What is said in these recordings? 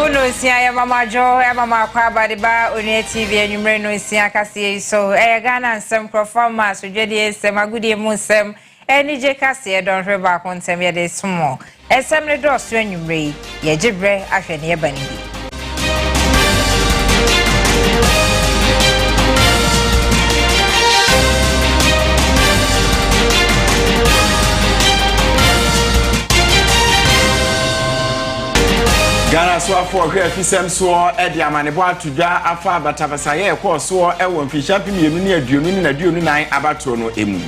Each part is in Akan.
Uno sia ya mama Jo, ya mama kwa badiba Onua TV enyumre no sia kase so Ghana nsem performance dwede esem agudie mu nsem eni je kase don hwe ba ko nsem ye de small esem ne do so enyumre ye gibre ahwe ne yeba ni bi Ghana so for hwe afisem so e de amanebo atudwa afa abatafasa ye ko so e wo mfisha pimienu ne aduonu ne aduonu nan abato no emu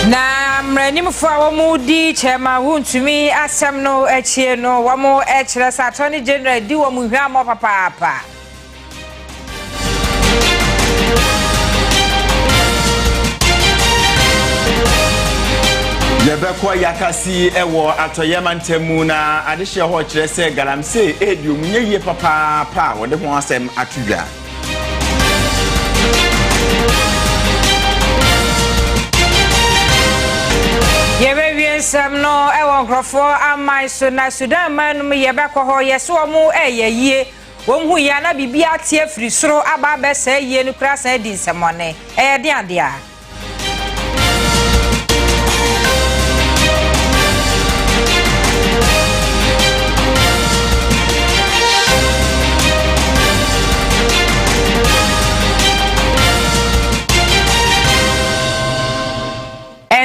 na mranimfo awomudi chema Wontumi asem no echie no wamo echire sa attorney general di wo mu hwa mo papa Yebeko yakasi ewo atoyema ntemu na adehye ho kire se galamse ediomunye yie papa pa wode ho asem atudwa Yebe nsem no ewo nkrofo amai so na Sudan manum yebeko ho yeso mu eyeyie wonhu ya na bibia tie firi soro aba be se yie no kra sa di nsemone eyede ade a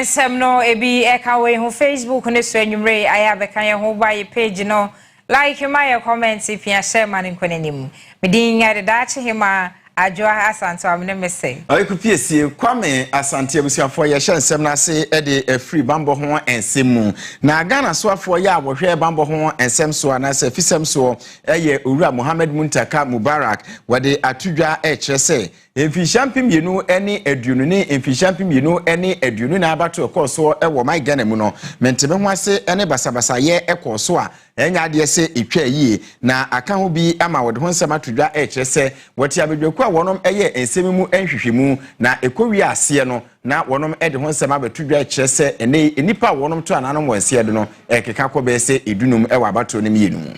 ensem no ebi ekawe ho Facebook ne so enyumre aya beka ye ho ba ye page no like my comment if you share man nkwenenim medin yade dache hima adwoa asante amne mese ayekupiesie kwame asante abusuafo ye hye nsem na se e de free bambo ho ensem na Ghana so afo ye abohwe bambo ho ensem so na se fisem so eye owura Mohammed Muntaka Mubarak wade atudwa e kire se emfishampim yenu eni aduonu ne emfishampim yenu eni aduonu na abato ekoso ewo my Ghana mu no mentebe ho ase ene basabasa ye ekoso a enya ade se etwa yie na aka ho bi ama wode ho nsema atudwa e kire se wati abedwaku a wonom eye ensemi mu enhwehwemu na ekowi ase no na wonom ede ho nsema betudwa e kire se ene enipa wonom to ananom wanse de no ekeka ko be se edunum ewa abato ne mienu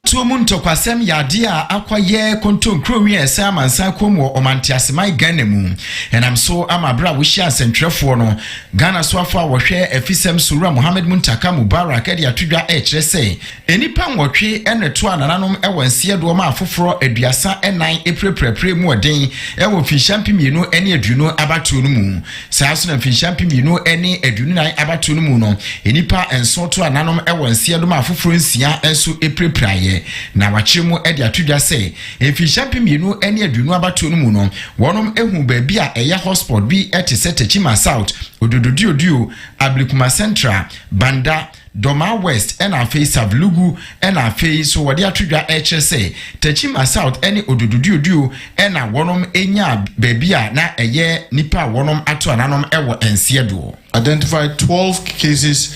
Tuomunto kwasem yade a akwaye konton krowi ese amansan komo omantiasemai Ghana mu enam so amabra wo hia sentwefo no Ghana so afa wo hwe afisem sura Mohammed Muntaka Mubarak ade atudwa e kire se enipa nwotwe ene to anananom e wanse do ma afoforo aduasa enan epreprepre mu oden e wo fishampi mienu ene aduno abato no mu saa so na fishampi mienu ene aduno nan abato no mu no enipa enso to ananom e wanse do ma afoforo nsia enso eprepraye na wachemu edi atudwa se efishampi mienu ene aduonu abato no mu no wonom ehu ba bi a eya hotspot bi etese Techima South odododio Ablikuma Central Banda Doma West ena afei Savlugu ena afei so wade atudwa HSA Techima South ene odododio ena wonom enya ba bi a na eye nipa wonom ato ananom ewo ensiedo identified 12 cases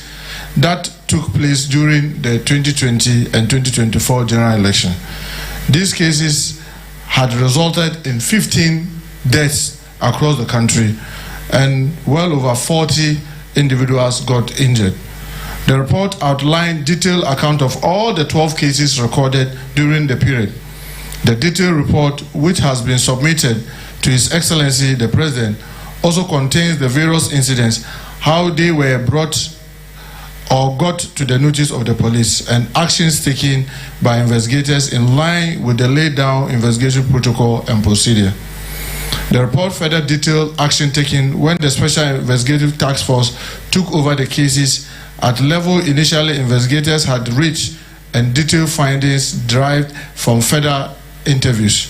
that took place during the 2020 and 2024 general election. These cases had resulted in 15 deaths across the country and well over 40 individuals got injured. The report outlined detailed account of all the 12 cases recorded during the period. The detailed report, which has been submitted to His Excellency the President, also contains the various incidents, how they were brought or got to the notice of the police and actions taken by investigators in line with the laid down investigation protocol and procedure. The report further detailed action taken when the Special Investigative Task Force took over the cases at level initially investigators had reached and detailed findings derived from further interviews.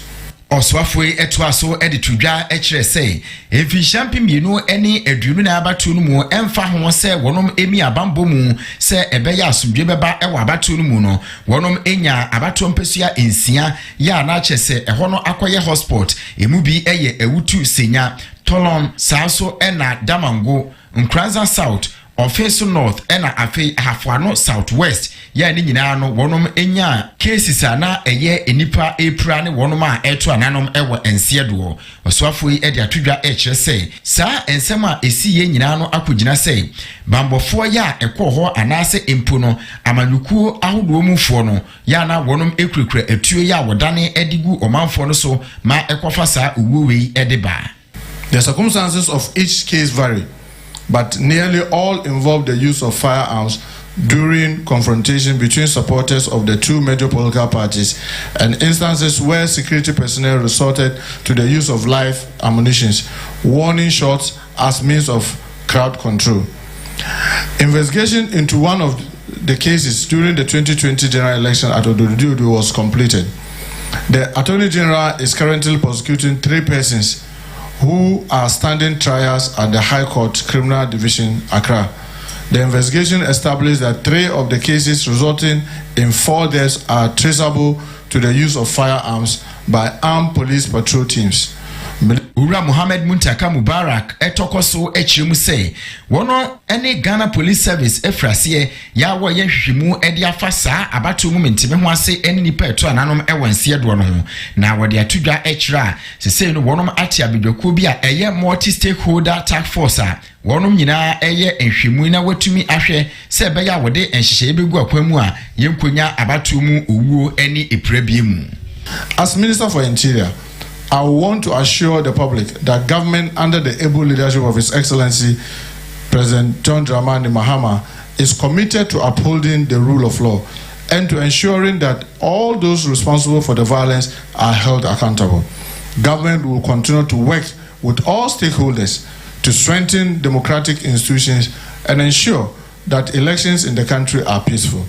Oswafwe etwaso editudwa ekire se efishampi mienu ene aduonu na abato no mu emfa ho se wonom emi abambo mu se ebeya asomdwe beba ewa abato no mu no wonom enya abato mpesua ensia ya na chese eho no akoye hotspot emu bi eye ewutu senya tolon saso ena damango Nkranza South Ofeso North ena afei Hafuano Southwest ya ni nyina no wonom enya cases na eye enipa epra ne wonom a eto ananom ewo ensiedo osoafo yi ede atodwa ekire sei saa ensem a esi ye nyina no akogina sei bambofo ya ekọ anase empo no amanukuo ahodo mufo no ya na wonom ekrukra etuo ya wodane edigu omanfo no so ma ekofa saa uwuwe edeba. The circumstances of each case vary, but nearly all involve the use of firearms during confrontation between supporters of the two major political parties and instances where security personnel resorted to the use of live ammunition, warning shots as means of crowd control. Investigation into one of the cases during the 2020 general election at Ododudu was completed. The Attorney General is currently prosecuting 3 persons who are standing trials at the High Court Criminal Division, Accra. The investigation established that 3 of the cases resulting in 4 deaths are traceable to the use of firearms by armed police patrol teams. Ura Muhammad Muntaka Mubarak etokoso echimu say wono ene Ghana Police Service efrase ya wo ye hwehwemu ede afasa abato mu mentime ho ase ene nipa eto ananom ewansie do no ho na wode atudwa ekira sesei no wonom ati abedwako bi a eye multi stakeholder task force a wonom nyina eye nhwemu na watumi ahwe se be ya wode enhyehyɛ begu akwamu a yenkonya abato mu owuo ene eprabiem. As Minister for Interior, I want to assure the public that government under the able leadership of His Excellency President John Dramani Mahama is committed to upholding the rule of law and to ensuring that all those responsible for the violence are held accountable. Government will continue to work with all stakeholders to strengthen democratic institutions and ensure that elections in the country are peaceful.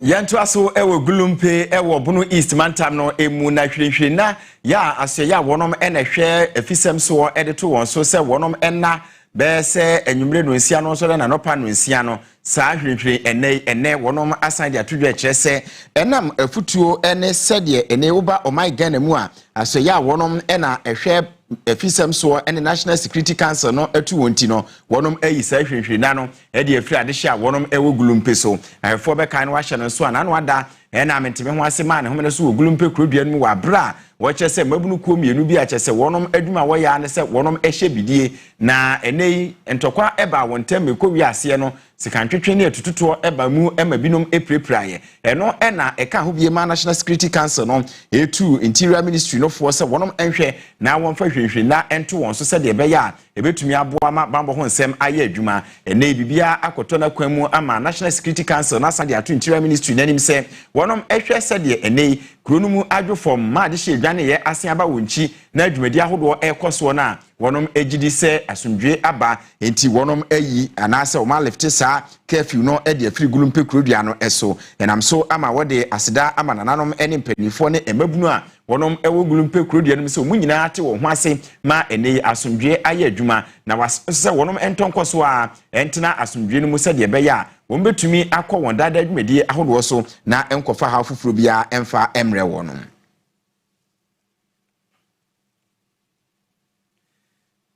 Yanto aso ewo gulumpe ewo bunu east mantam no emu na hwehwe na ya aso ya wonom enehwe efisem so edeto won so se wonom enna be se enwumre no nsia no so na nopa no nsia no saa hwehwe ene wonom asan de atodwa kire se enam afutuo ene sede ene woba omai Ghana mu a aso ya wonom ena ehwe efisem so ene National Security Council no etu wonti no wonom ayi saa hwehwe na no e de afiri ade hia wonom ewo gulumpe so afo be kan wa hye no so ana no ada ena mentime ho ase ma ne ho me so gulumpe krodua mu wa bra wo kyese mabunu ko mienu bi a kyese wonom aduma wo ya ne se wonom ehye bidie na enei entokwa eba wontem ekowi ase no sikantwetwe ne etututo eba mu ema binom eprepraye eno ena eka ho bie ma National Security Council no etu Interior Ministry no for se wonom enhwe na wonfa hwehwe na ento won so se de be ya ebetumi aboa ma bambo ho nsem aye adwuma enei bibia akoto na kwamu ama National Security Council na sade atu Interior Ministry nanim se wonom ehwe se de enei kronumu adwofom ma de hye dwane ye ase aba wonchi na adwumadi ahodo ekoso na wonom ejidi se asundwe aba enti wonom ayi anase o ma lifte sa curfew no e de afiri gulumpe krodua no eso enam so ama wode aseda ama nananom ene mpanifo ne emabunu a wonom ewo gulumpe krodua no so munyina ate wo ho ase ma ene asundwe aye adwuma na wase wonom entonkoso a entena asundwe no mu se de be ya wombetumi akọ won dada adwumadi ahodo so na enkofa ha fufuro bia emfa emre wonom.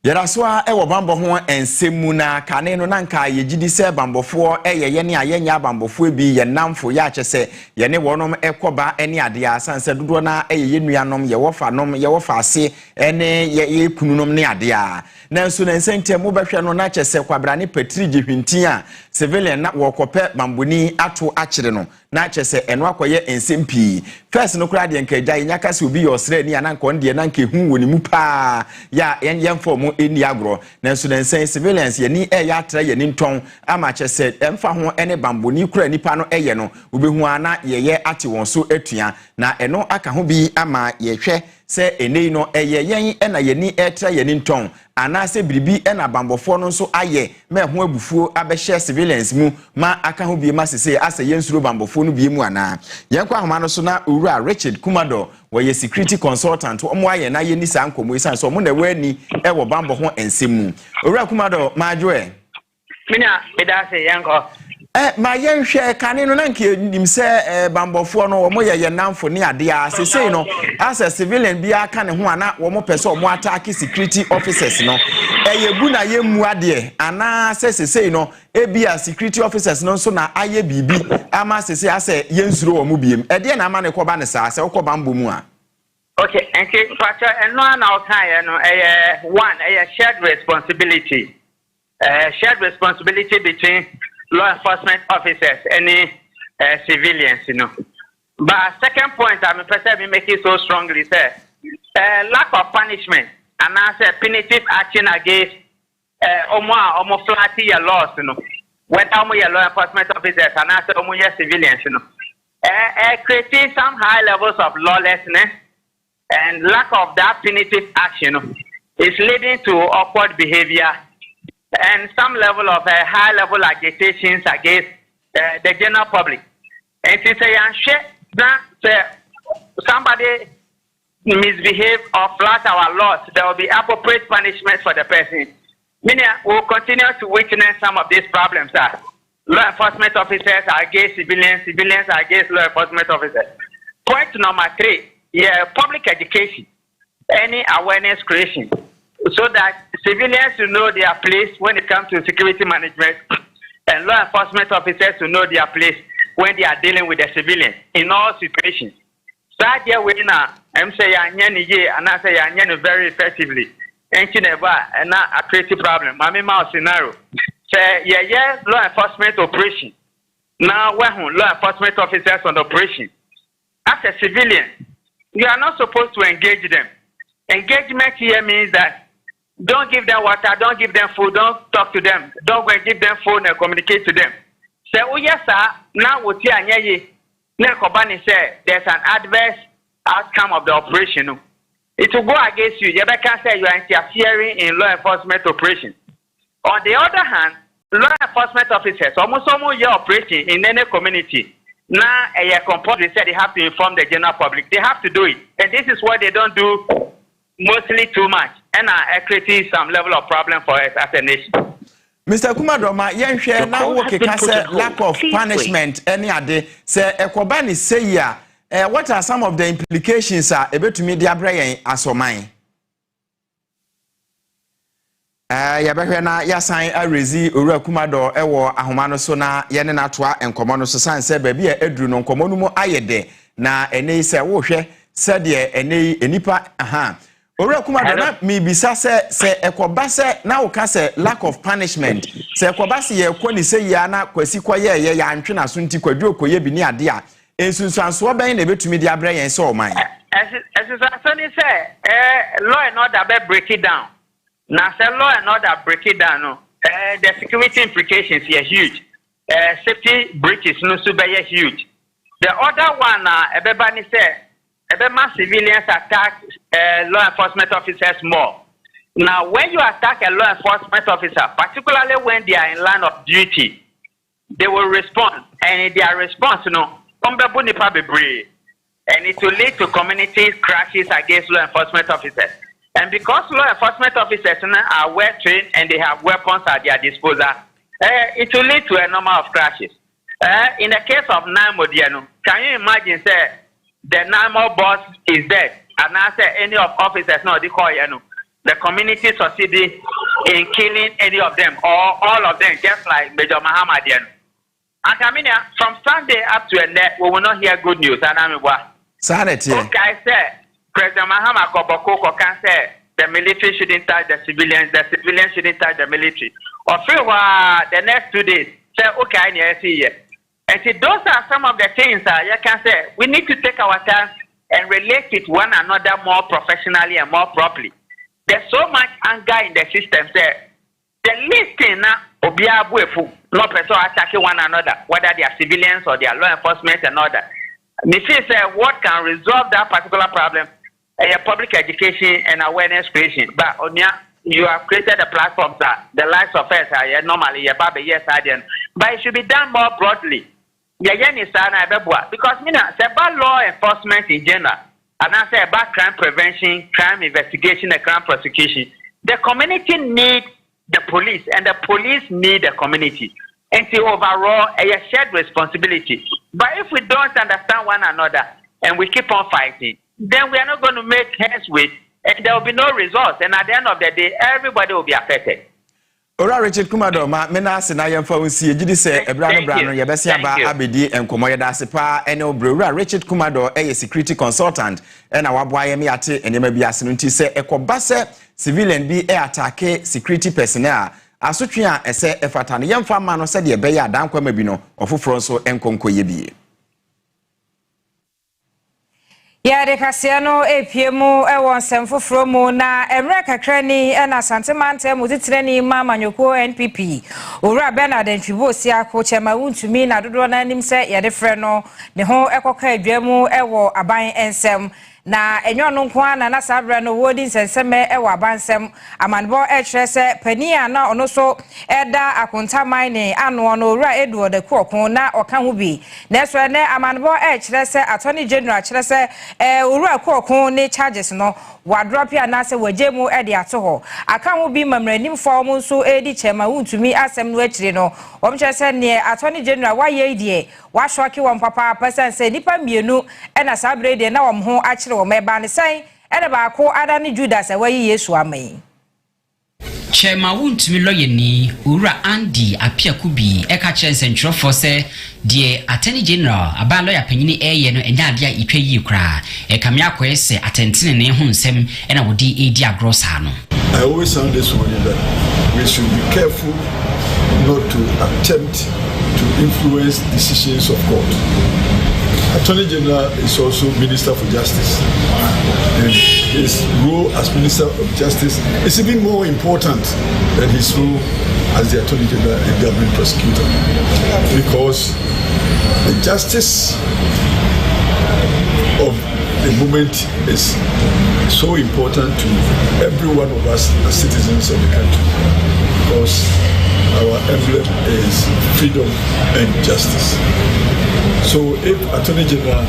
Yeraswa ewo bambo ho ensemu na kane no nanka yegidi se bambofo eyeye ne ayenya bambofo bi ye namfo ya kyese ye ne wonom ekoba ene ade asanse dodo na eyeye nuanom ye wofanom ye wofaase ene ye kununom ne ade a nanso na nsente mu behwe no na kyese kwabrane patrigi hwintin a civilian na wokope bamboni ato akire no na kyese eno akoye ensempi first no kura de nka gya nyaka se obi yosre ni ananka onde na nka hu woni mu pa ya yemfo mu eni agro nanso na nsen civilians ye ni ya atra ye ni nton ama kyese emfa ho ene bamboni kura nipa no eye no obehu ana ye ate won so atua na eno aka ho bi ama ye hwe se enei no eye yen ena ye ni etra ye ni nton ana se biribi ena bambofo no so aye me ho abufuo abehye civilians mu ma aka ho bi ma sese ase yensuro bambofo no bi mu ana yenkwa ahoma no so na owura Richard Kumado wo security consultant omo aye na ye ni sa nkomo isan so mo na wani e wo bambo ho ensemu owura Kumado majoe mina medase yanko ma yenhwe kane no nanke nim se bambofo no wo mo ye namfo ne ade a sesei no as a civilian bia aka ne ho ana wo mo pese wo attack security officers no eyebu na yemu ade ana sesei no ebia security officers no so na aye bibi ama sesei ase yensuro wo mo biem ede na ama ne koba ne sa se wo koba mbo mu a. Okay, and Pacha, and no one, shared responsibility. Shared responsibility between law enforcement officers and civilians, you know. But second point, I'm perceiving making so strongly, sir, lack of punishment and also punitive action against almost flatty laws, you know. When law enforcement officers and also civilians, you know. Creating some high levels of lawlessness and lack of that punitive action is leading to awkward behavior and some level of high level agitations against the general public. And to say, somebody misbehave or flat our laws, there will be appropriate punishment for the person. Meaning, we'll continue to witness some of these problems. Law enforcement officers are against civilians, civilians are against law enforcement officers. Point number 3. Public education, any awareness creation, so that civilians to know their place when it comes to security management, and law enforcement officers to know their place when they are dealing with the civilians in all situations. Start here with I'm saying and I say very effectively. And not a creative problem. Mami Mao scenario. Say law enforcement operation. Now when law enforcement officers on operation. As a civilian, you are not supposed to engage them. Engagement here means that don't give them water, don't give them food, don't talk to them, don't go and give them phone and communicate to them. Say, oh yes, sir, now what you say there's an adverse outcome of the operation. It will go against you. You can say you are interfering in law enforcement operation. On the other hand, law enforcement officers almost you're operating in any community. Now, compulsory said they have to inform the general public. They have to do it. And this is what they don't do mostly too much. And creating some level of problem for us as a nation. Mr. Kumadoma, yenhwe na wo keka say lack of punishment any ade say ekobani say ya what are some of the implications ebetumi dia bra yen asoman? Yabehwe na yasan arezi owura Kumado ewo ahoma no so na yene na toa enkomo no so sanse ba bia eduru no enkomo no mu ayede na ene se wo hwe se de ene enipa owura Kumado na mi bisa se ekoba se na wo ka se lack of punishment se ekoba se ye kwoni se ya na kwasi kwaye ye ya antwe na so nti kwadwo koye bi ni ade a ensunsuanso ben na betumi di abra yen se o man so ni say law and order be break it down. Now, law and order break it down. The security implications are huge. Safety breaches no so be huge. The other one, everybody say, civilians attack law enforcement officers more. Now, when you attack a law enforcement officer, particularly when they are in line of duty, they will respond, and in their response, and it will lead to community crashes against law enforcement officers. And because law enforcement officers are well trained and they have weapons at their disposal, it will lead to a number of crashes. In the case of Namodiano, can you imagine, say, the Namo boss is dead, and I say any of officers, no, the community succeeded in killing any of them or all of them, just like Major Mahamadiano. And I mean, from Sunday up to a net, we will not hear good news. And I mean, what? Sanity. Okay, I said. President Mahama Koboko can say the military shouldn't touch the civilians shouldn't touch the military. Or the next 2 days, say, okay, I see here. And see, those are some of the things you can say we need to take our time and relate with one another more professionally and more properly. There's so much anger in the system there. The least thing now, no person attacking one another, whether they are civilians or they are law enforcement and all that. Me say what can resolve that particular problem? Public education and awareness creation. But you have created a platform that the likes of us are normally but it should be done more broadly. Because say about law enforcement in general, and I say about crime prevention, crime investigation, and crime prosecution. The community needs the police, and the police need the community. And overall, a shared responsibility. But if we don't understand one another and we keep on fighting, then we are not going to make heads with, and there will be no results. And at the end of the day, everybody will be affected. Ora Richard Kumado ma mena se na yemfa wonsie gidi se ebra no bra no yebese aba abedi enkomo yeda se pa ene obra Richard Kumado security consultant na waboa yemi ate enema bi ase no nti se ekoba se civilian bi attack security personnel asotwe a ese efata no yemfa ma no se de ebe ya dankwa ma bi no ofoforo so enkonko ye bi. Ya de kasiano epiemu ewon semfoforo mu na emre kakrani na santemante mu titreni mama nyoko NPP owura Bernard Ntwibo siako chema Wontumi na dodo na anim se ye de frɛ no ne ho ekoka adwemu ewo aban ensem na enyo no nko ana na sabre no wodi nsenseme ewo abansem amanbo etrese pania na ono so eda akontaman ne ano no owura Edward Kwokun na oka ho bi na so ne amanbo etrese attorney general trese owura Kwokun ne charges no wadrop ya na se wajemu ede ato ho aka ho bi mamranim form nso edi chema Wontumi asem no akire no omchese ne attorney general waye die wahwoke won papa person se nipa mienu na sabre de na wom ho akire wo meba ne sai ene ba ko ada ne Judas wayi Yesu amai Chema Wontumi loyeni ura Andy Apiakubi eka chensentrofo force die attorney general aba lawyer panyini eye no enya ade a itwa yi kra eka me akoyese atentene ne ho nsem ena wodi edi agrosa no. I always sound this morning that we should be careful not to attempt to influence decisions of court. Attorney General is also Minister for Justice, and his role as Minister of Justice is even more important than his role as the Attorney General and Government Prosecutor, because the justice of the moment is so important to every one of us as citizens of the country, because our emblem is freedom and justice. So if Attorney General,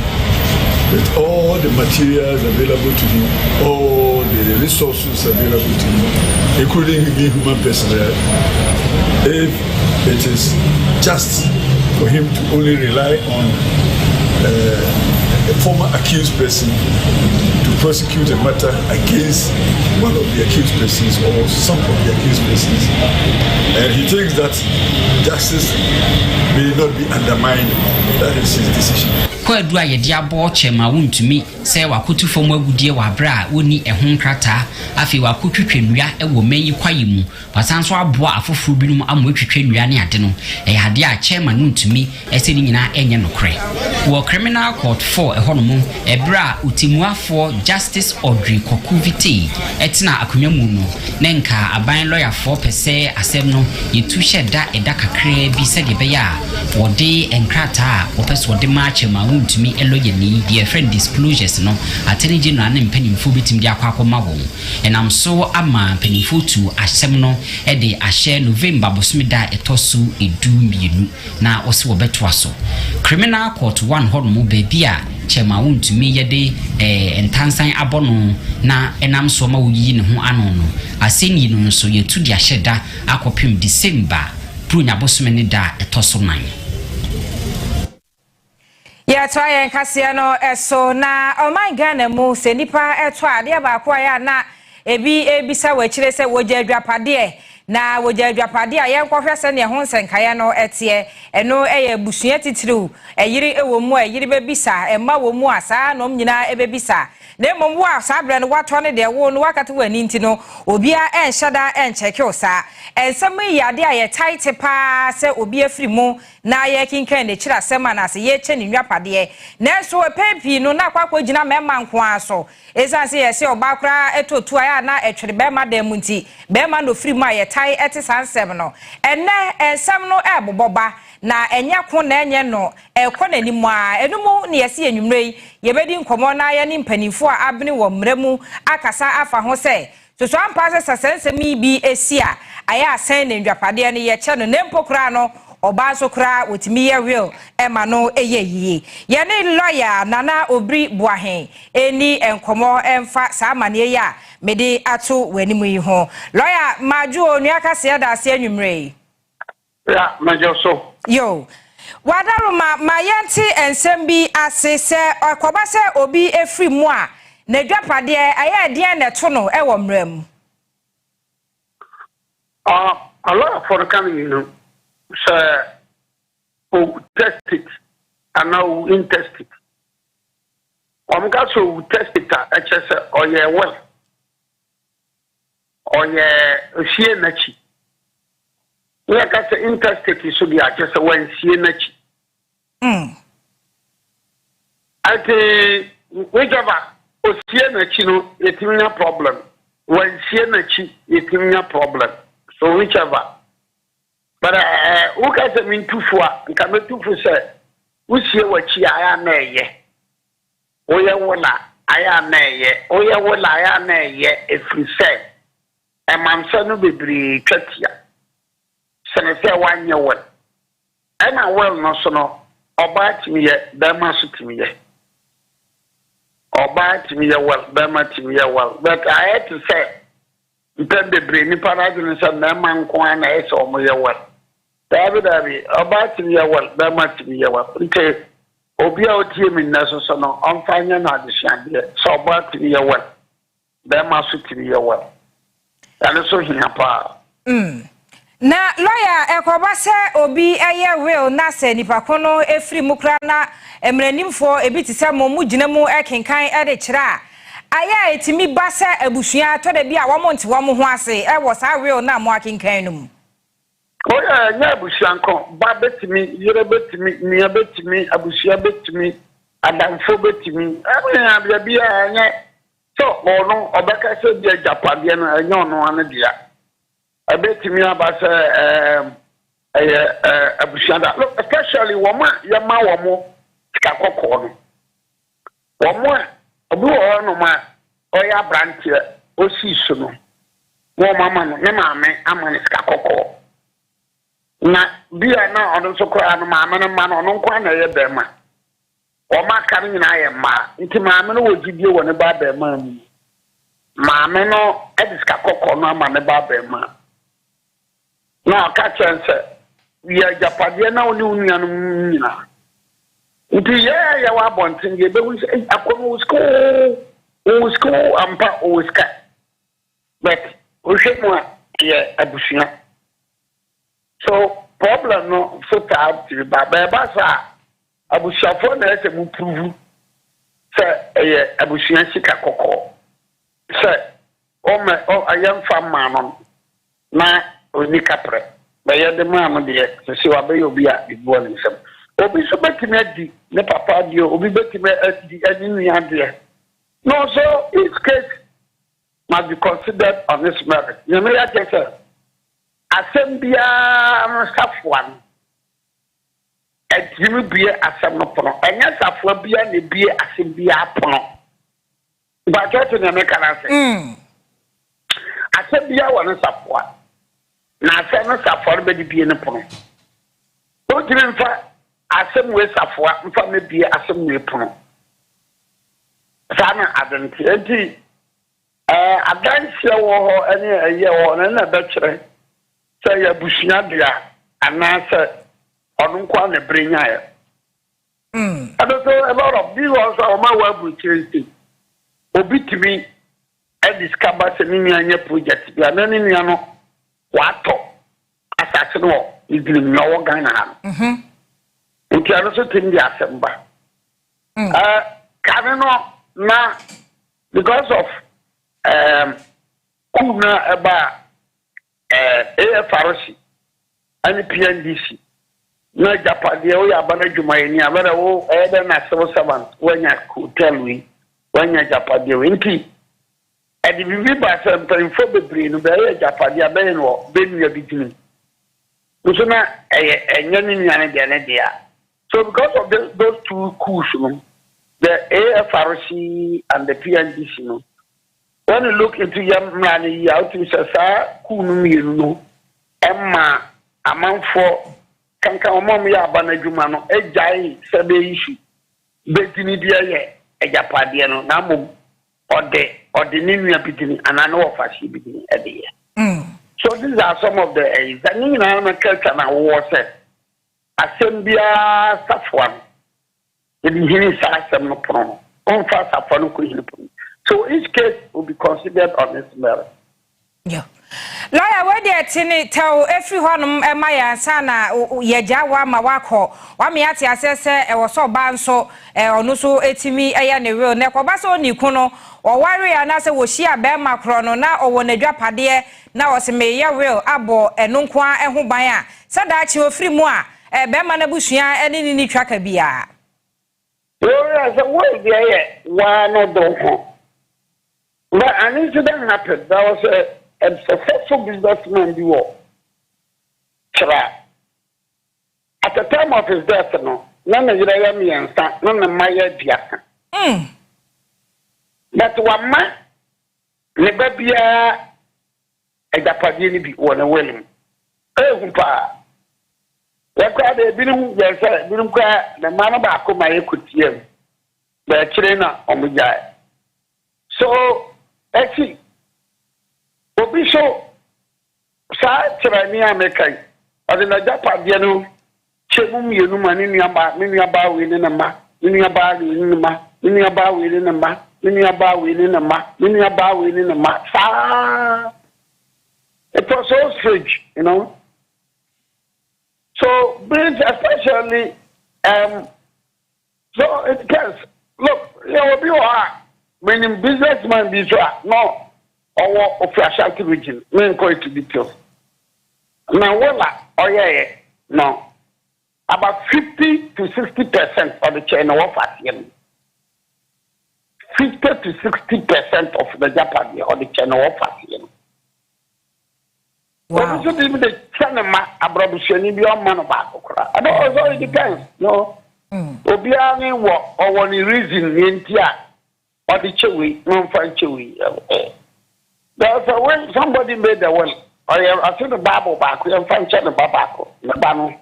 with all the materials available to him, all the resources available to him, including human personnel, if it is just for him to only rely on a former accused person to prosecute a matter against one of the accused persons or some of the accused persons, and he thinks that justice may not be undermined, that is his decision. Kwa dua ye dia bo Chema Wontumi se wakotu fomu agudie wa bra woni ehun krata afi wakotwetwe nnua ewo manyi kwaye mu wasanso aboa afoforo binum amwetwetwe nnua ne ade no ade a Chema Wontumi ese ni nyina enye nokre wo criminal court 4 ehonomu ebra utimuafo Justice Audrey Kokuviti etina akonwa mu no nenka aban lawyer 4 pese asem no yetu hyeda eda kakra bi se de beya wode enkrata opeso de ma Chema Wontumi eloyeni the friend disclosures no attorney general ne mpanimfo bitim dia kwakoma wo enam so ama mpanimfo tu asem no e de ahye November bosumida etosu edu mienu na ose wo betwa so criminal court 1 hono baby a Chema Wontumi yede entansan abono na enam so ma woyi ne ho ano no aseni no so yetu dia hyeda akopim December prunya bosumene da etoso 9. Ya twaye nkase no eso na oman Ghana mu se nipa eto ade ba kwa ya na ebisa wachire se woja adwapade na woja adwapade a yenkohwe se ne ho nsenkaya no etie eno eye busua titiriu eyiri ewo mu eyiri bebisa emma wo mu asa no nyina ebebisa na mmom wa sabre no wato ne de wo no wakati wani nti no obia enhyada encheke osa ensem yade a ye tight pa se obia firi mu na ye kinkan ne kira sema na se ye che ne nwapade na so epepi no na kwakwa gina mema nko aso esanse ye se obakra etotu aya na etwere bema dem nti bema no firi mu a ye tai ete sansem no enne ensem no eboboba na enya ko na enye no ekọ na nimu a enumu ne yesi enwumrei yebedi nkomo na ya ni mpanifo a abene wo mremu akasa afa ho se so ampa se sensemi bi esia aya asen ne ndwapade ne ye che no nempokra no oba so kra wotimi ye real ema no eyeyi ye ne lawyer Nana Obri Buahen eni enkomo emfa sa amane ya mede ato wanimu yi ho lawyer maju onu akase da ase anwumrei Yeah, major so. Yo. Wadaruma mayanti ensembi ase se akoba se obi efri mu a na dwapade aye de na to no e wo mram. A lot for the coming, you know. So test it and now intest it. So test it or yeah well. Or yeah she nachi. Like I say intest so be just when she nachi. I say whichever o she nachi no it mean a problem. When she nachi it mean a problem. So whichever. But who can say mean too far? Can be too far say. We see what she I am ye. Oya wala I am ye. Oya wala I am ye. If we say, a man son will be brave, Katia. Senator 1 year old. And I well no so no. Or bite me yet, Bama to me yet. Or bite me well, Bama to me well. But I had to say. Then the brain paradigms and the man coin is or me well. David, about me well, that much me well. Okay, Obia team in Nassau, I'm finding out the shandy. So about me well, that must be well. And also he apa. Na lawyer ekoba se obi eye will na se nipa kono efri mukra na emranimfo ebiti se momu ginemu ekenkan e de kira. Aya etimi ba se abusua to da bia wo monte wo ho ase e wo sa real na mo akenkan no mu. Oh yeah, nya abusua nko ba betimi yere betimi nia betimi abusua betimi adamfo betimi abia bia bia nya so ono obeka se bia japade no anya ono ane dia abetimi aba se abusua da look especially woman yama womo tika kokko no womo obi wo no ma oya branche o si so no wo mama no ne maame amane ska kokko na bia na ono so kra no maame no ma no ono kwa na ye be ma o ma ka nyina ye ma nti maame no wogidie wo ne ba be ma mu maame no ediska kokko no ama ne ba be ma na ka chance ya japade na oni unia no nyina nti ya wa bontin ge be wi akono school ampa o ska but o shemu ya abusua so problem no so tab ti ba sa abusua fo na ese mu prove se abusua sika kokko se o ayam fam no na oni kapre ba ya de ma no de se wa be obi a ibo ni sem obi so betimi adi ne papa dio obi betimi adi aninu ade no so each case must be considered on this merit you know ya say asembia no safwan etimi bie asem no pono enya safwa bia ne bie asembia pono ba joto ne me kana se asembia wa no safwa na asem no safwa be di bie ne pono o tiri mfa asem we safwa mfa me bie asem we pono sana adenti adansi wo ho ene eye wo na be kire say ya bushia dia anasa onu kwa na brenya ya a lot of these also ma wa bu change obitimi e discover se ni anya project bia na ni no wato asase no idiri mi owo Ghana ha nti ano so tin dia asemba kan no na because of kuna eba AFRC and PNDC na japade o ya bana dwumayeni abara wo ebe na civil servant wanya hotel wi wanya japade wi nti edi bibi ba se mpanfo bebre no be ya japade abe no be nua bitini so na enya ni nua ne dia so because of those two coups no the AFRC and the PNDC no when you look into Yamrani, you have to say, Kunu, Emma, a man for Kankamomia Banajumano, a jai, Sabe issue, Betini Dia, a Japadiano, Namu, or the Nimia beginning, and I know of us beginning at the year. So So these are some of the aids. And you know, culture now was assembia safwan. The beginning system no problem. On fast safwan ko hini. So each case will be considered on its merit. Yeah. Lawyer, where they tell everyone my sana yeja wa mawako wa mi ati asese e wo so ba nso onu so etimi eya ne real ne ko ba so ni kuno o ware anase wo hia be makro no na o wo nadwapade na o se me ye real abo enu nko eho ban a sada chi ofri mu a be ma na busua eni ni twaka bia Lawyer, so what dey one no do ho. But an incident happened. There was a successful businessman you were. At the time of his death, no, none of the Yami and none of my idea. But one man, the baby, a Japanese be one willing. Oh, pa. That's why they didn't cry the man about my equity, the trainer on the guy. So, actually, Obisho, Sa Tirania Mekai, or the Japadiano, Chebum Yunuma, Miniaba within a ma, Miniaba within a ma, Miniaba within a ma, Miniaba within a ma, Miniaba within a ma. It was so strange, you know. So, especially, so it depends. Look, you are. When in businessman be no or official region, we go into details. Now, no, about 50 to 60% of the China offer 50 to 60% of the Japan or the China offer Wow. But even the China abrabuseni be on man about okra. I don't know, it depends. No, Obiani or one reason in Tia. Or the chewy, non fine chewy. There's a when somebody made the will. I see the Bible back, we have found China Babaco, the Bano,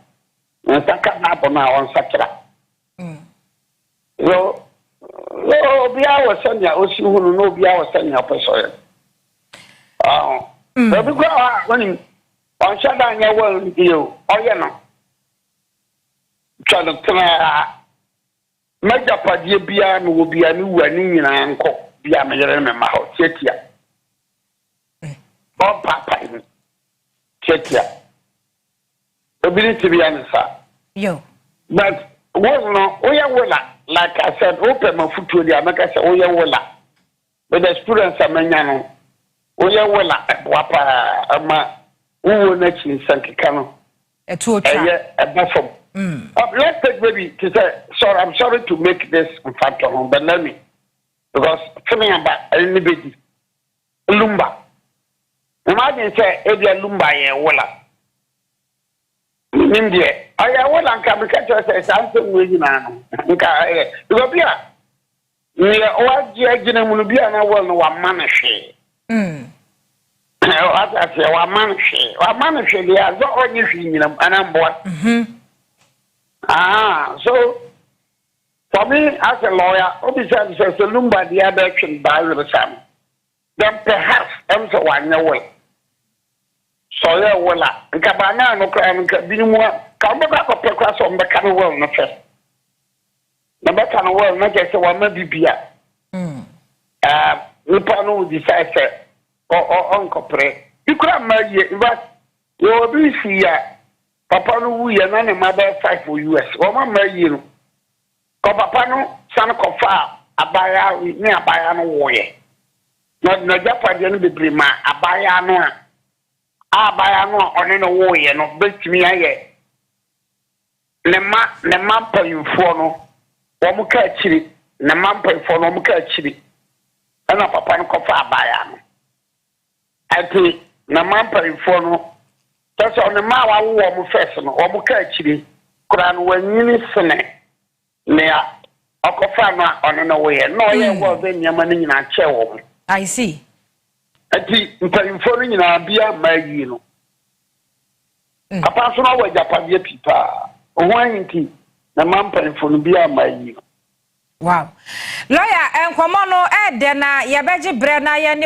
and Saka Nabo now on Sakra. So, no, be our senior, or she will know be our senior person. But because when on Shadan, you will, you, or you know, China. Major Padia Bian will be a new and uncle, Bia Mayer and Maho, Chetia. Bob Papa, Chetia. Ability to be answered. Yo. But was no, Oya, like I said, open my foot to the America, Oya Willa. But the students are Manano, Oya Willa, Wapa, Ama, who will next in Sankano. A tour, a buffalo. Let's take maybe to say, sorry, I'm sorry to make this in fact of home, but let me, because something about anybody, Lumba. Imagine say, Edia Lumba, Walla. In India, I will and catch us as something with you now. Because here, we are all judging will be an hour no one manage. I say, one manage, they are not only in them, and I'm bored. So for me as a lawyer, obviously says the Lumba the other action by the Sam. Then perhaps I'm so one way. So yeah, well, Cabana no crime can be more. Come back up across on the canal well, no first. The back on well, not just one maybe beer. Lupano decides or Uncle Pray. You could have married, but you will be here. Papa no we and none mother fight for US. Or my marry Papa no son kofa abaya we near abaya no warrior. Not no Japan be brima abaya no on no warrior no bet me aye. Ne ma pa yufo no wo muka chiri ne ma pa yufo no muka chiri. Ana papa no kofa abaya no. Ati ne ma pa yufo no that's on the Mawa warm festival, or Mukachiri, Kuran when you listen. Near Okofama on an away, no, was then Yamanin in a chair. I see. I think foreign in our beer, my you. A personal way, Japan people, wine tea, the mampa for beer, my you. Wow. Lawyer, and Comono, Edena, Yabaji Brena, Yani,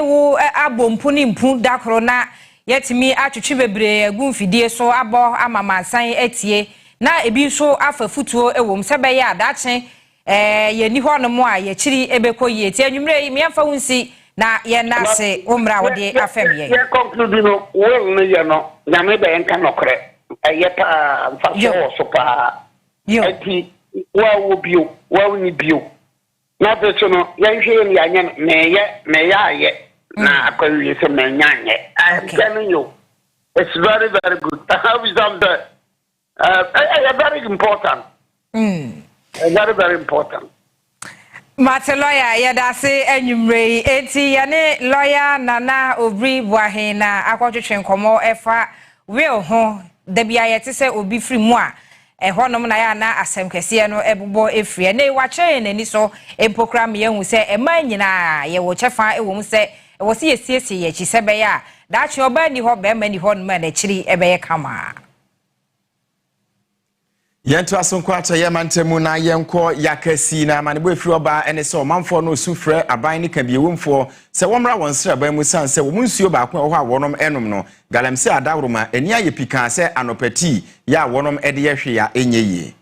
Abum Punim Pun Dakrona. yetimi atwetwe bebre agumfidie so abo amamansan etie na ebi so afafutuo ewom sebe ya adache ye ni ho no mo a ye chiri ebekoyie tie anwumre mi amfa wunsi na ye nase umra wode afem ye conclude no wo no ye no nyame be enka nokre ye pa mfa so pa ati wo bio wo ni bio na be so no ye hwe ni anya me ya na akwaye se me nyanye I'm telling you it's very very good how is that very important very very important Mate lawyer yeda se enwumre enti yane lawyer Nana Obri Buahe na akwotwetwe nkomo efa will ho da bia yete se obi firi mu a honom na ya na asem kese no ebubo efrie na wache nani so empokra me hu se ema nyina ye wo chefa ewom se wo se yesiesie ye chi sebe ya da chi oba ni ho be ma ni ho no ma na chiri ebe ye kama Yentu asonko ato ye mantemu na yenko yakasi na manebo efiri oba ene se omanfo no sufre aban ni ka biewumfo se womra wonsra ba mu san se wo munsuo ba ko ho a wonom enum no galamse adawroma eni aye pika se anopati ya wonom ede ye hwe ya enyeye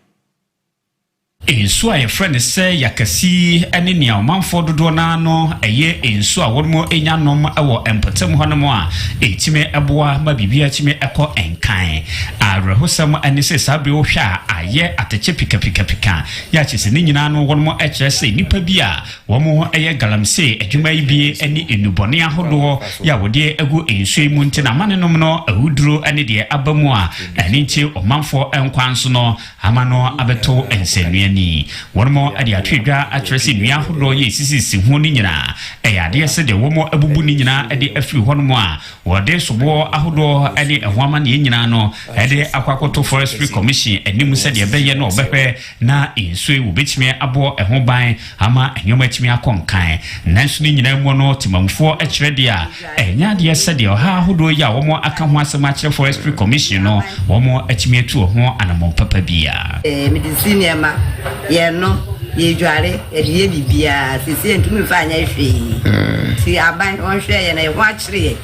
Ensu a yefrɛ ne sɛ yakasi ene nea ɔmanfo dodo na no ɛyɛ ensu a wɔn enya nom ɛwɔ empatam hɔ nom a etime ɛboa ma bibia time ɛkɔ enkan arehosam ene sɛ sabre wo hwɛ a ayɛ atɛkyɛ pika ya kyese ne nyina no wɔn ɛkyerɛ sɛ nipa bi a wɔn ɛyɛ galamse adwuma yi bi ene enubɔne ahodoɔ ya wɔde egu ensu mu ntina manenom no ahuduro ene de abamu a ɛne nti ɔmanfo ɛnkwan so no ama no abeto ensɛnua ni wono ade atwedwa atrese nua hodo ye sisisi ho ni nyina eyade se de womo abubu ni nyina ade afiri ho no a wode sobo ahodo ade ehwama ne nyina no ade akwakoto forestry commission anim se de beye no obehwe na ensu wo betime abo eho ban ama enyoma timi akonkan nanso ni nyina mu no timamfo akire de a enya de se de ha hodo ya womo aka ho asema akire forestry commission no womo atimi atu ho anamon papa bia medicine ma ye no ye dware ye bibia sisi entumi fa anya hwe si aban on hwe ye na ye ho akire ye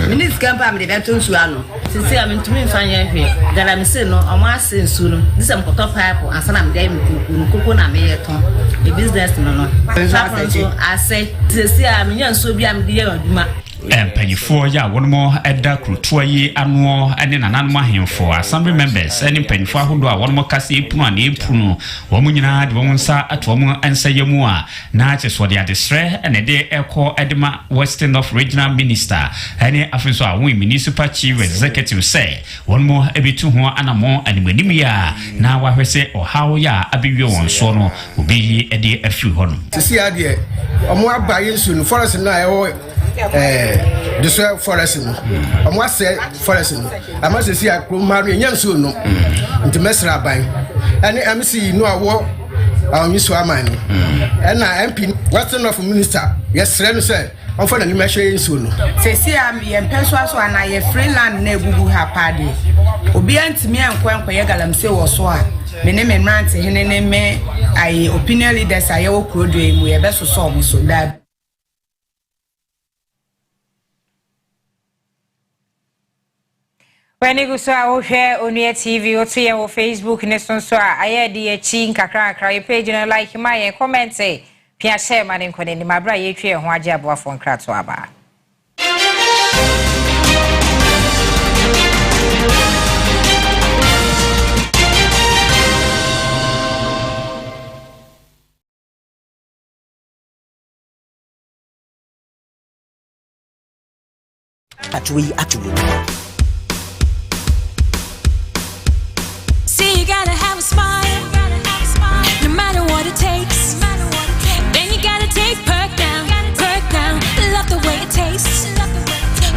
minis kampa me de beto nsu ano sisi am entumi fa anya hwe galamse no omo ase nsu no disem koto pipe ansana me dai mkuku na me ye ton e business no no so ase sisi am nya nsu bi am de ye aduma Empanyifo ya wono eda krutua yi ano ene nananom ahemfo assembly members ene empanyifo ahodo a wono kase epunu na epunu womo nyina de womo nsa atomo ensayemu a na acheso de adesre ene de eko edema Western North Regional Minister ene afenso a won municipal chief executive say wono ebitu ho anamo animanim ya na wahwese ohawo ya abewie won so no obi ede afi ho no sisi ade omo abaye nsu no forest na ewo this forest no omo ase forest no amase si akromaru enyansu no nti mesra ban ene MC no awo awonyiso aman no ena MP Western of Minister yesre no say onfo na nimehwe ensu no sesi am ye mpenso aso ana ye freeland na egugu ha pade obi antimi ankwankwa ye galamse wo so a mene me rant henene me ai opinion leaders aye wo krodo emu ye beso so omo so da When you saw here Onua TV or to your Facebook and so I had the chin kakra page and like my comment say Pia share man in Conin my brother ye tree and jab from Kratwaba. See, you gotta have a smile, no matter what it takes. Then you gotta take perk down, love the way it tastes.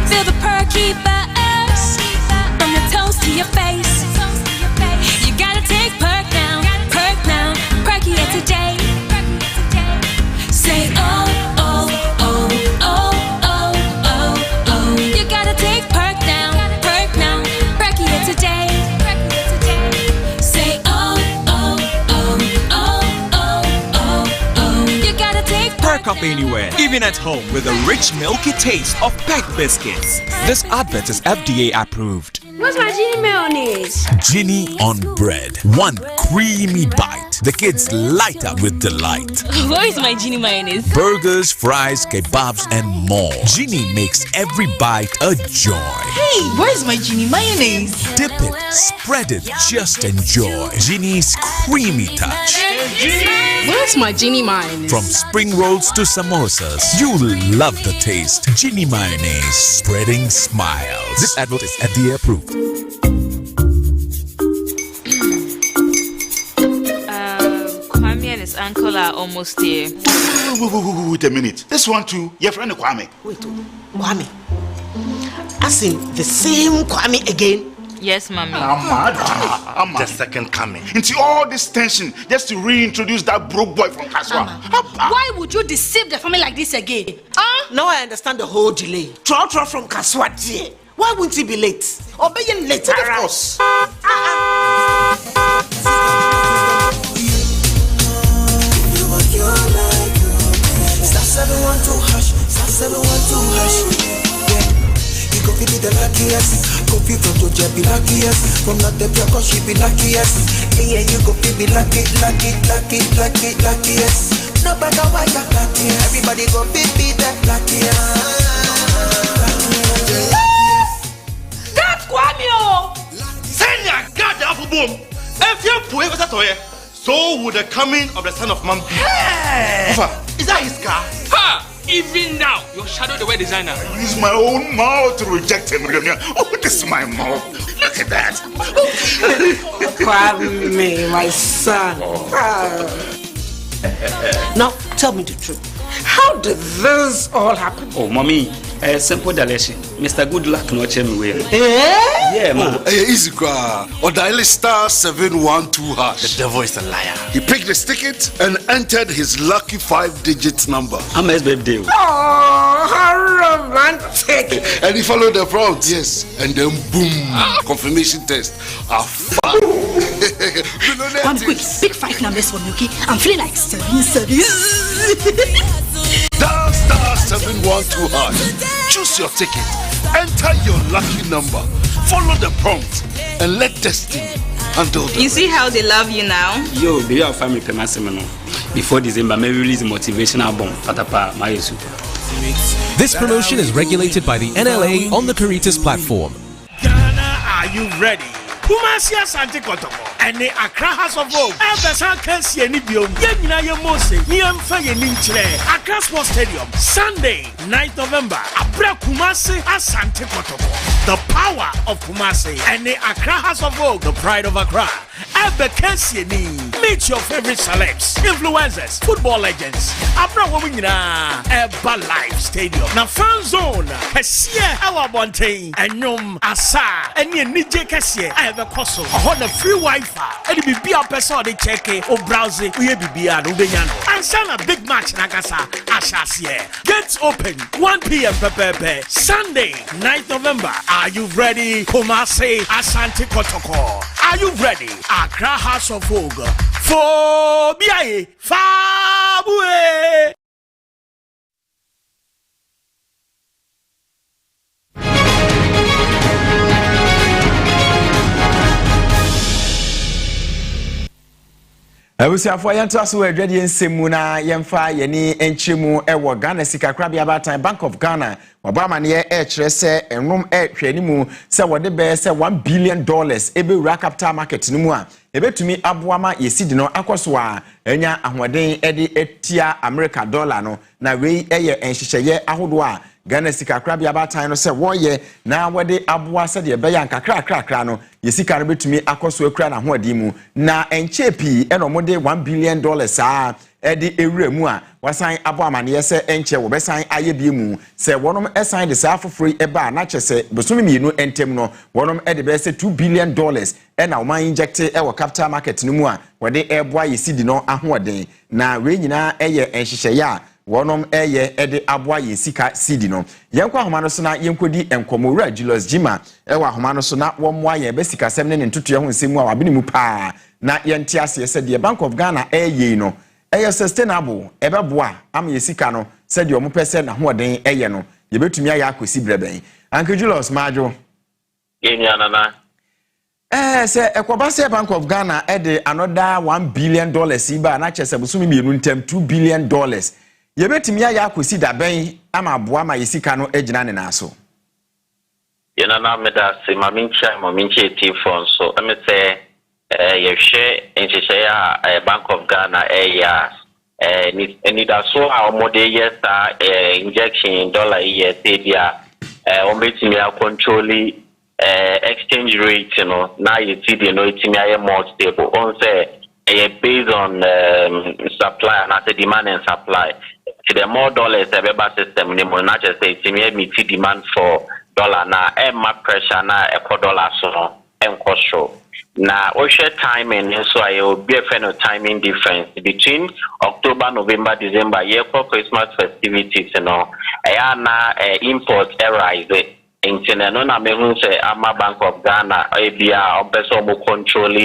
Feel the perky buzz from your toes to your face. You gotta take perk down, perky it today. Say oh, oh, oh, oh, oh, oh, oh. You gotta take perk down, perky it today. perk up anywhere, even at home, with the rich, milky taste of Peck biscuits. This advert is FDA approved. What's my Genie mayonnaise? Genie on bread. One creamy bite. The kids light up with delight. Where is my Genie mayonnaise? Burgers, fries, kebabs, and more. Genie makes every bite a joy. Hey, where's my Genie mayonnaise? Dip it, spread it, just enjoy. Genie's creamy touch. Where's my Genie mayonnaise? From spring rolls to samosas, you'll love the taste. Genie mayonnaise, spreading smiles. This advert is FDA approved. Kwame and his uncle are almost here. Wait a minute. This one too, your friend Kwame. Wait, Kwame. As in the same Kwame again? Yes, mommy. I'm the second coming. Into all this tension just to reintroduce that broke boy from Kaswa. Why would you deceive the family like this again? Now I understand the whole delay. Trot from Kaswa, dear. Why wouldn't he be late? Or be late, of course. You go be the luckiest. Go be from Georgia, be luckiest. From not the block, she be luckiest. Yeah, you go be luckiest. No matter why you're lucky. Everybody go be the luckiest. That's Kwame! Send your God the apple boom. If you're poor, what's that to you? So would the coming of the son of man be. Hey! Is that his car? Ha! Even now, your shadow the way designer. I use my own mouth to reject him. Oh, this is my mouth. Look at that. Kwame, my son. Now, tell me the truth. How did this all happen? Oh, mommy, simple direction. Mr. Goodluck no check me well. Yeah, man. Easy car. Or dial star 712 hash. The devil is a liar. He picked his ticket and entered his lucky 5-digit number. I'm his birthday. Oh, how romantic. And he followed the prompts, yes. And then boom, confirmation test. One quick, pick 5 numbers for me, okay? I'm feeling like 7. Dial star 712 hash. Choose your ticket. Enter your lucky number. Follow the prompt and let destiny handle the You see how they love you now? Yo, do you have family permission? Before December, maybe release a motivational album. Patapa, my super. This promotion is regulated by the NLA on the Caritas platform. Ghana, are you ready? Kumasi Asante Kotoko and the Accra House of Vogue. Everson Kansi and Ibiom. Yenina Yemose. Niamfa Yeninchre. Accra Sports Stadium. Sunday, 9th November. Abra Kumasi Asante Kotoko. The power of Kumasi and the Accra House of Vogue. The pride of Accra. Ebe Kansi meet your favorite celebs, influencers, football legends. Abra Wawina. Eba Live Stadium. Na fan zone. Kasia Awa Bonte. Enyom Asa. Enye Nije Kasia. The cost on a free Wi-Fi. And it be a person they check it or browse it. We be a and send a big match Nagasa Ashasia. Gates open 1 p.m. Pepe Sunday, 9th November. Are you ready? Kumasi Asante Kotoko. Are you ready? Accra House of Vogue. For BIA Fabue. Abusiafo yɛnto aso wɔ adwade nsɛmu na yɛmfa yɛni enchimu ɛwɔ Ghana sika krabia batan Bank of Ghana wabama ne ɛkyerɛ sɛ enrom ɛhwɛnimu sɛ wɔde bɛɛ sɛ $1 billion ɛbɛwura capital market no mu a ɛbɛtumi aboama yɛsidi no akɔso a enya ahoɔden ɛde etia America dollar no na wei ɛyɛ nhyehyɛyɛ ahodo a Ghana sika krabia batan no sɛ wɔyɛ na wɔde aboa sɛ de ɛbɛyɛ ankakrakrakra no yɛsika no betumi akɔso akura na hoɔden mu na enchepi ɛno mo de $1 billion saa ɛde ewura mu a wasan abo amaneɛ sɛ enche wo bɛsan ayɛ bi mu sɛ wɔnom ɛsan de saa foforo ɛba na kyɛ sɛ bosomi mienu entem no wɔnom ɛde bɛ sɛ $2 billion ɛna wɔman inject ɛwɔ capital market no mu a wɔde ɛboa yɛsidi no ahoɔden na we nyina ɛyɛ nhyehyɛyɛ a wɔnom ɛyɛ ɛde aboa yɛsika sidi no yɛnkɔ ahoma no so na yɛnkɔdi enkomowura Julius Jima ɛwɔ ahoma no so na wɔmmoa yɛn bɛsika sɛm ne ntotoɛ ho nsɛm a wabene mu paa na yɛnte ase sɛ deɛ Bank of Ghana ɛyɛ no sustainable ebeboa am yesika no said your mopese na hoden eye no yebetumi aya akosi breben Uncle Julius Majo Nana say Ekwabase Bank of Ghana ede another $1 billion iba na chese busumi mienu ntem $2 billion yebetumi aya akosi da ben ama aboa ma yesika no agina ne na so Nana meda se maminche tifon so me say you share in Bank of Ghana need so our model yes injection dollar yes dia control exchange rate now you see the more stable on say based on supply and the demand and supply to the more dollars the system not just say meet demand for dollar na pressure na dollar so and cost. Now, OSHA timing, so I will be a fan of timing difference between October, November, December, year for Christmas festivities, import arise. International say Ama Bank of Ghana, ABR, or control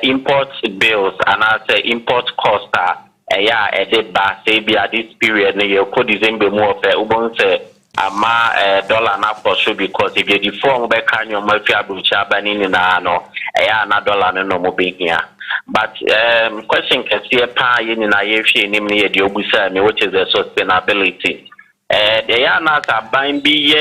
import bills and I say import cost. This period, you could December more of say. Ama dollar na for because if you deform be kan your mafia bucha bani ni na no na dollar no mo be here but question can see pa ye ni na ye hwe ni me ye de obusa me which is the sustainability na ta ban be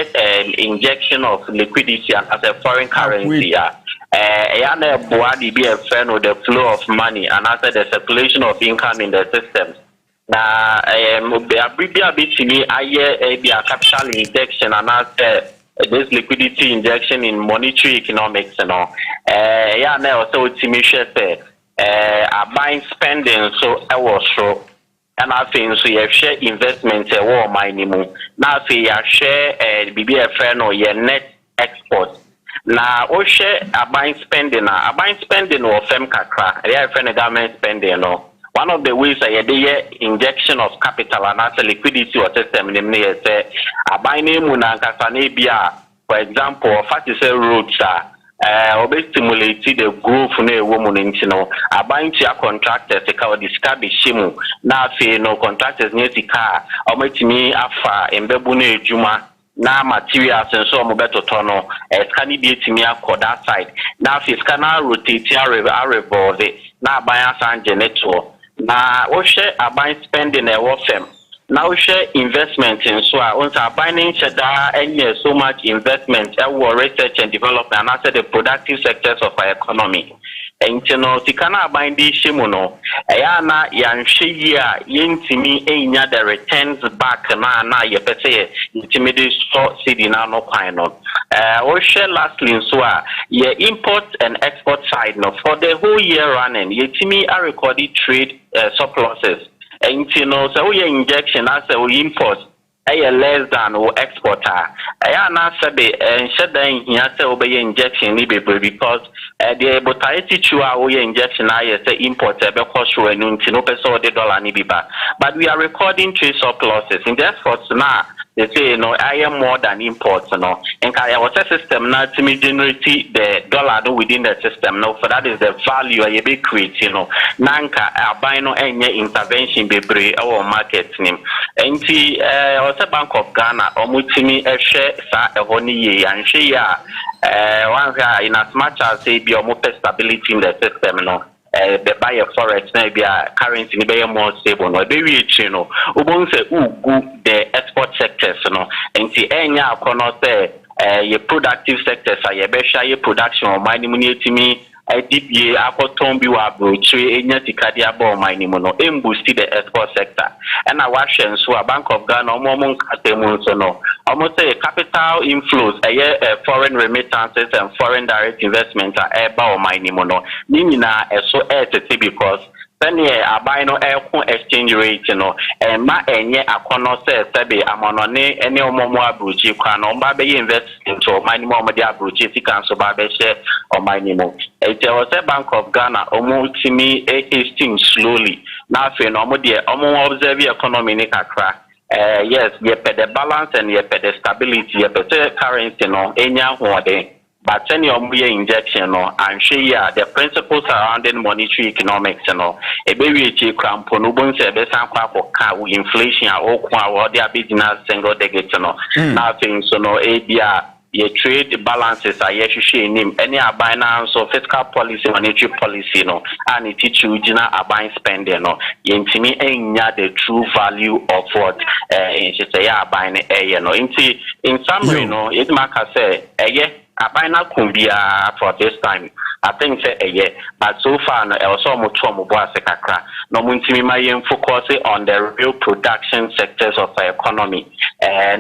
injection of liquidity as a foreign currency na boa di be a friend with the flow of money and after the circulation of income in the system. Na between a capital injection and this liquidity injection in monetary economics also buying spending so I was so and I think so you share investment war minimum now say you share BBFN or your net export now o share buying spending or fem kakra friend government spending no. One of the ways injection of capital and as a liquidity or system in the say for example, roads stimulate the growth ne woman a buying to contractors describe shimu now no contractors near the car or me afa embebune juma na materials and so beto tono can be that side now if can rotate revolve na buy and generator. Na o share buying spending fem. Now share investment in so on buying shada any so much investment research and development and also the productive sectors of our economy. And tikana buying the shimuno na yanshia yintimi enya the returns back na ye pese intimidate so city na no kwano. O share lastly so ye import and export side no for the whole year running yetimi are recorded trade surpluses and so we injection as we import less than or exporter na sabe shedan here say obey injection ni because the botarity chua we injection say import be cost we no person the dollar ni biba but we are recording trade surpluses in the exports now. They say, I am more than imports, and I was a system now to me generate the dollar within the system. No, for that is the value I be creating. Nanka, I buy no any intervention be brave our market name. And the also Bank of Ghana, Omutimi, a share, a honey, and she one in as much as say be more stability in the system. No. The buyer forex maybe a currency be more stable no be rich ubon say the export sectors and the enya kono say your productive sectors are your best production or mining money DPA akoton bi wa brochre enya tikadia bo mining no boost the export sector and I watch and so a Bank of Ghana omomon katemu so no almost say capital inflows foreign remittances and foreign direct investment are eba mining no nyina so because then a buy no exchange rate and ma enye akono say sebe amonone ene omomo abrochi kwa no mba be invest into mining mo de abrochi sika so ba be share o mining mo there was a Bank of Ghana omutimi testing slowly now fe no mo de omo observe economy ni kakra yes ye pe the balance and ye pe the stability ye pe currency no enya hoode but any injection no and share the principles surrounding monetary economics no e be reach crampo no bon se be san kwa inflation or their business single digit no nothing so no your trade balances are him any abinance of fiscal policy, monetary policy, no, and it teach you a buying spending, no, intimi enya the true value of what buying no. In summary, no, it maka say abina kumbia for this time. I think say but so far no also kakra no muntimi mayen focus on the real production sectors of the economy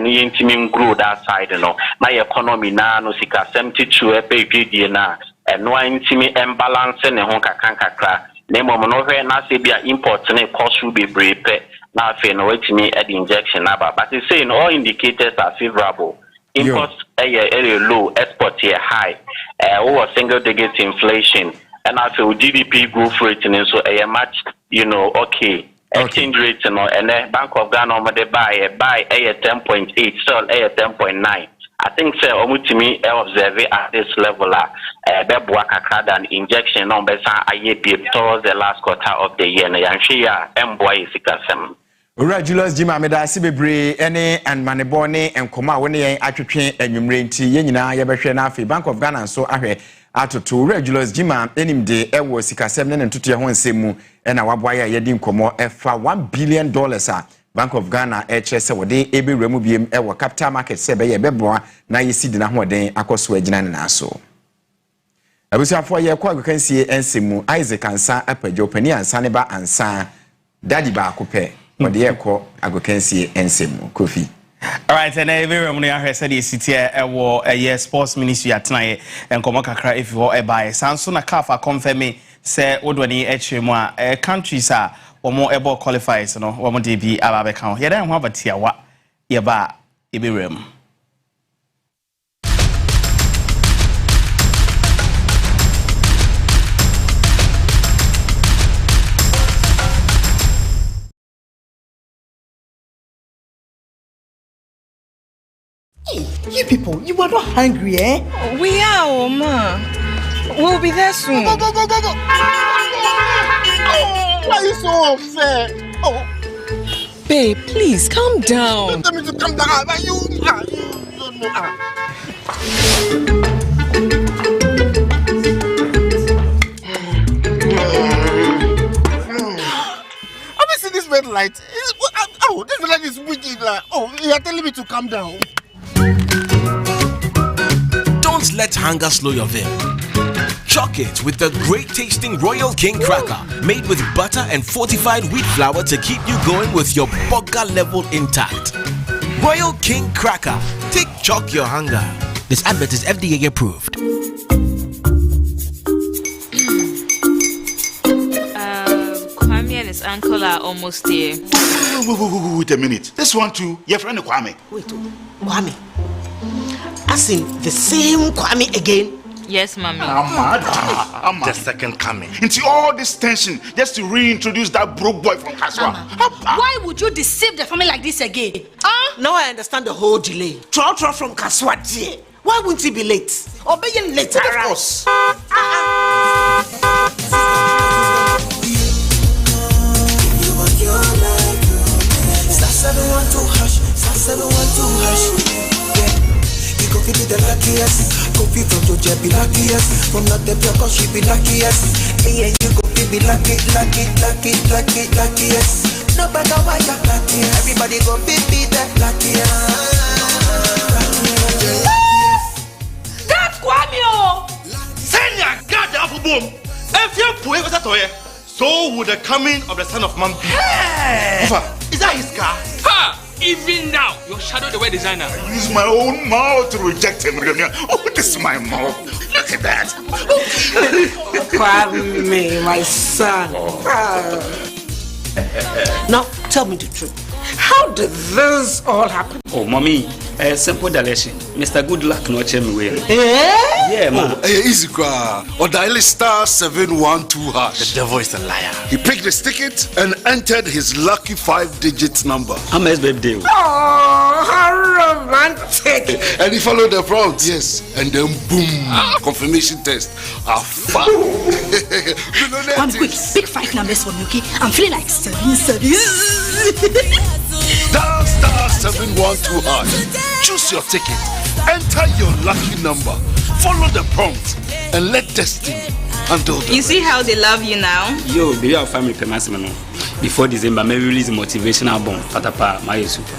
ni intimi grow that side no my economy na no sika 72 epedie na no intimi imbalance ne ho kakra na mo no hwe na se bia import ne cost will be brepe na fe no wetimi add injection na but they say all indicators are favorable. Imports low, exports high. Over single digit inflation, and I feel GDP growth rate and so a match, okay. Exchange rate and then Bank of Ghana they buy 10.8, sell 10.9. I think say to me observe at this level than injection numbers towards the last quarter of the year. And she Julius Jima meda sibebre ene and manebone enkoma woni yen atwetwe anwumre nti yen nyina ye behwe na afi Bank of Ghana so ahwe atoto Julius Jima enimde ewo sikasem ne ntoto ye ho nsemu na waboa ye di nkomo efa $1 billion Bank of Ghana se wode ebewremu biem ewo capital market se be ye beboa na ye sidi na hoden akoso agina ne na so abusiafo ye kwa gkansie ensemu Isaac ansa apajo pani ansa ne ba ansa daddy ba akopɛ Modi eko agokensie ensemu Kofi. All right, and every room we are said is here a sports ministry at night and come kakra if you are by Samson a kafa confirm say odwani echemu countries are or more able qualifies no wo mo dey bi ababe kan ye dan ho abatia wa ye ba ebe room. You people, you are not hungry, eh? We are, Oma. We'll be there soon. Go. Oh, why are you so unfair? Oh. Babe, please, calm down. Don't tell me to calm down. Have you seen this red light? Oh, this light is wicked. Oh, you are telling me to calm down. Don't let hunger slow your vim. Chock it with the great tasting Royal King Cracker, made with butter and fortified wheat flour to keep you going with your bugger level intact. Royal King Cracker, take chock your hunger. This advert is FDA approved. Kwame and his uncle are almost here. Wait a minute. This one too, your friend Kwame. Wait, Kwame. As in the same Kwame again? Yes, Mommy. I'm the second coming. Into all this tension just to reintroduce that broke boy from Kaswa. Why would you deceive the family like this again? Now I understand the whole delay. Troll from Kaswa dear. Why wouldn't he be late? Or be late? Of course. Coffee be the luckiest. Coffee from Georgia be luckiest. From not the cause she be luckiest. Yeah, you coffee be luckiest. No matter why you're luckiest. Everybody go be the luckiest. That's Kwame. Send your God the apple boom. If you put it so would the coming of the son of man be. Hey! Is that his car? Ha! Even now, your shadow the way designer. I use my own mouth to reject him. Oh, this is my mouth. Look at that. Kwame, my son. Now, tell me the truth. How did this all happen? Oh, mommy, Simple deletion. Mr. Good Luck no check me way. Yeah, man. Easy cry. Or dial *712#. The devil is a liar. He picked his ticket and entered his lucky 5-digit number. How much birthday? Oh, how romantic. And he followed the prompts. Yes. And then boom. Confirmation test. I'm quick. Pick 5 numbers for me, okay? I'm feeling like 7. Dial *712#. Choose your ticket. Enter your lucky number. Follow the prompt and let destiny handle the You see how they love you now? Yo, baby, our family permission. Before December, maybe release a motivational album. Patapa, my super.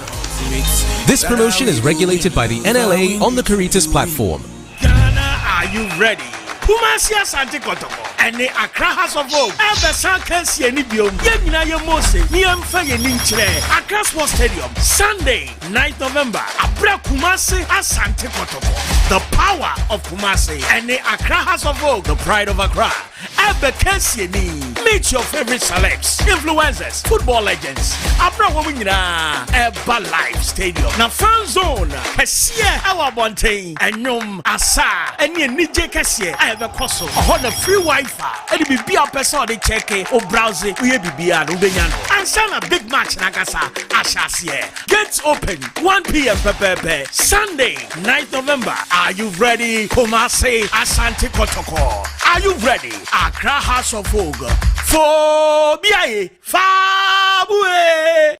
This promotion is regulated by the NLA on the Caritas platform. Ghana, are you ready? Kumasi Asante Kotoko and the Accra House of Vogue. Ebesan Kansi and Ibiom. Yenina Yemose, Niamfa Yeninchre. Accra Sports Stadium, Sunday, 9th November. Abra Kumasi Asante Kotoko. The power of Kumasi and the Accra House of Vogue, the pride of Accra. Advocacy. Meet your favorite celebs, influencers, football legends. Abra Womina, Eba Live Stadium. Na fan zone, Kasia, our Bontain, and Num Asa, and Nije Kasia. I have a cost on a free Wi-Fi. And it be a person they check or browse it. We be a and send a big match Nagasa Ashasia. Gates open 1 p.m. Pepe Sunday, 9th November. Are you ready? Kumasi Asante Kotoko. Are you ready? Accra House of Vogue. For BIA Fabue.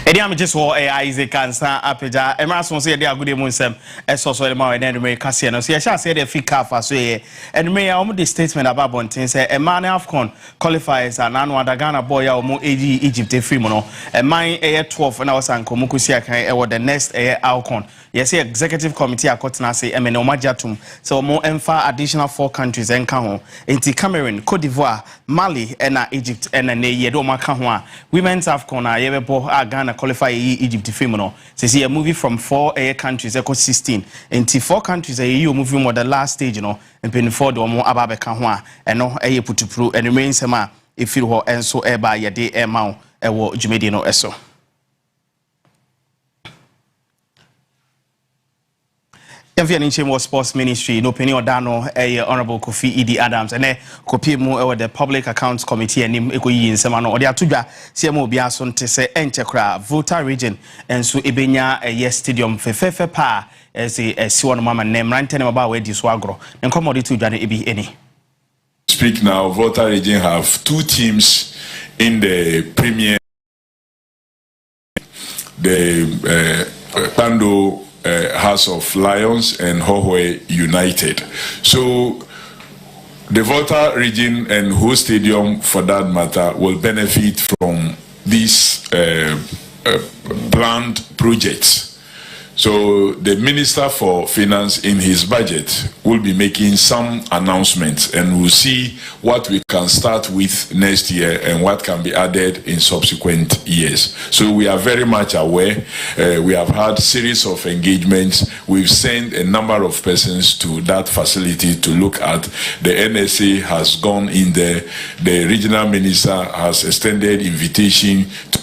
Edi am just wo Isaac Ansa apeja Emerson say dey agudi mu nsem eso so dey ma we den me kase no so ye sha say dey fit car fa so ye and me ya the statement about bontin say a man AFCON qualifiers and anu Ghana boy ya omo Egypt free mo no e man 12 na wasanko mu kusi akan e wo the next AFCON yes executive committee akotena say emene omajatum so omo emfa additional 4 countries enka ho enti Cameroon, Cote d'Ivoire, Mali and Egypt and na ye do maka ho a women's AFCON a ye bebo Ghana qualify Egypt film no say a movie from 4 countries equal 16 enti 4 countries you movie more the last stage you know and penny for the omo ababeka ho a eno putupru and remain sema e feel ho enso e ba ye de e ma e wo djumedi no eso. Chamber Sports Ministry no penny odano Honorable Kofi Idi Adams and kopi mu the Public Accounts Committee and ekoyi nsema no ode atudwa CMO bia so nte se enchekra voter region enso ebenya stadium fefefe pa siwo no mama nem rantene maba we di so agro nkomo de tudwa no ebi eni. Speak now, voter region have 2 teams in the Premier, the Pando House of Lions and Hohwe United. So the voter region and host stadium for that matter will benefit from these planned projects. So the Minister for Finance in his budget will be making some announcements and we'll see what we can start with next year and what can be added in subsequent years. So we are very much aware. We have had series of engagements. We've sent a number of persons to that facility to look at. The NSA has gone in there. The regional minister has extended invitation to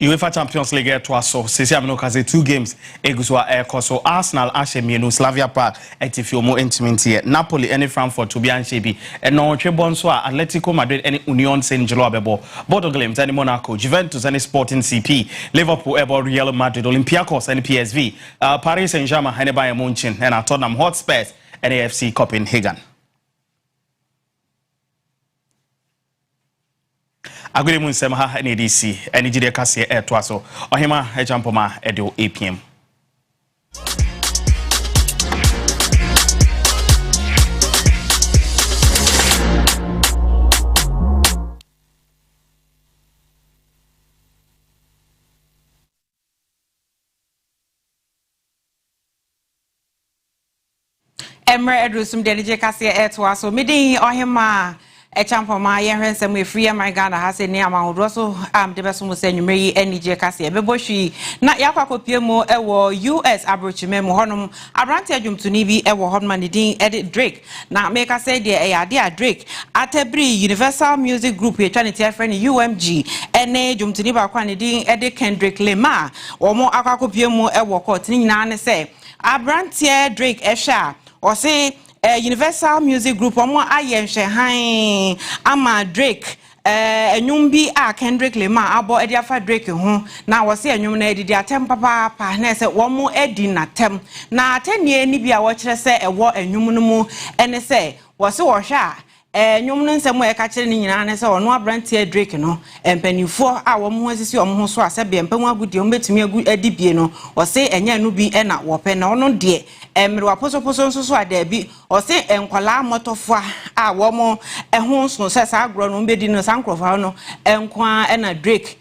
UEFA Champions League to us so sisi amino kaze 2 games eguswa ekoso Arsenal ashemienu Slavia Prague etifiomo intimate Napoli any Frankfurt to be anshebi eno twebon so Atletico Madrid any Union Saint-Gilloise abebo Bordeaux Glimt any Monaco Juventus any Sporting CP Liverpool ebo Real Madrid Olympiacos any PSV Paris Saint-Germain any Bayern Munich and Tottenham Hotspur and AFC Copenhagen. Agudi mu nsem ha na edisi eni jide kase to aso ohima ejampoma edo APM. Emre edrusum de je kase to aso midin ohima champoma ye hwensem we free America na ha se ne amahodo so de beso mo se nwumre yi enije kase e bebohwi na yakwakopie mu e wo US abrochime mu honom abrante adwumtuni bi e wo honom ne din edit Drake na make say de e ade a Drake Atebri Universal Music Group ye twane tie friend UMG ene adwumtuni ba kwa ne din edit Kendrick Lamar wo mo akwakopie mu e wo court ni nyina ne se abrante Drake ehwa o se Universal Music Group omo ayenhwe han ama Drake enyum bi a Kendrick Lamar abo edi afa Drake ho na wo se enyum na edidi atem papa na se wo mo edi natem na atenie ni bi a wo kire se ewo enyum no mu ene se wo se wo hwa enyum no nsem e ka kire ni nyina ne se ono abrantie Drake no empanifo a wo mo asisi wo ho so asebe empanwu agudi o betumi agu edi bie no wo se enya no bi na wo pe na ono de emre waposo nso so adabi o se enkwala motofo a wo mo ehun so se sa agro no mbedi no sankrofo no enkwa na Drake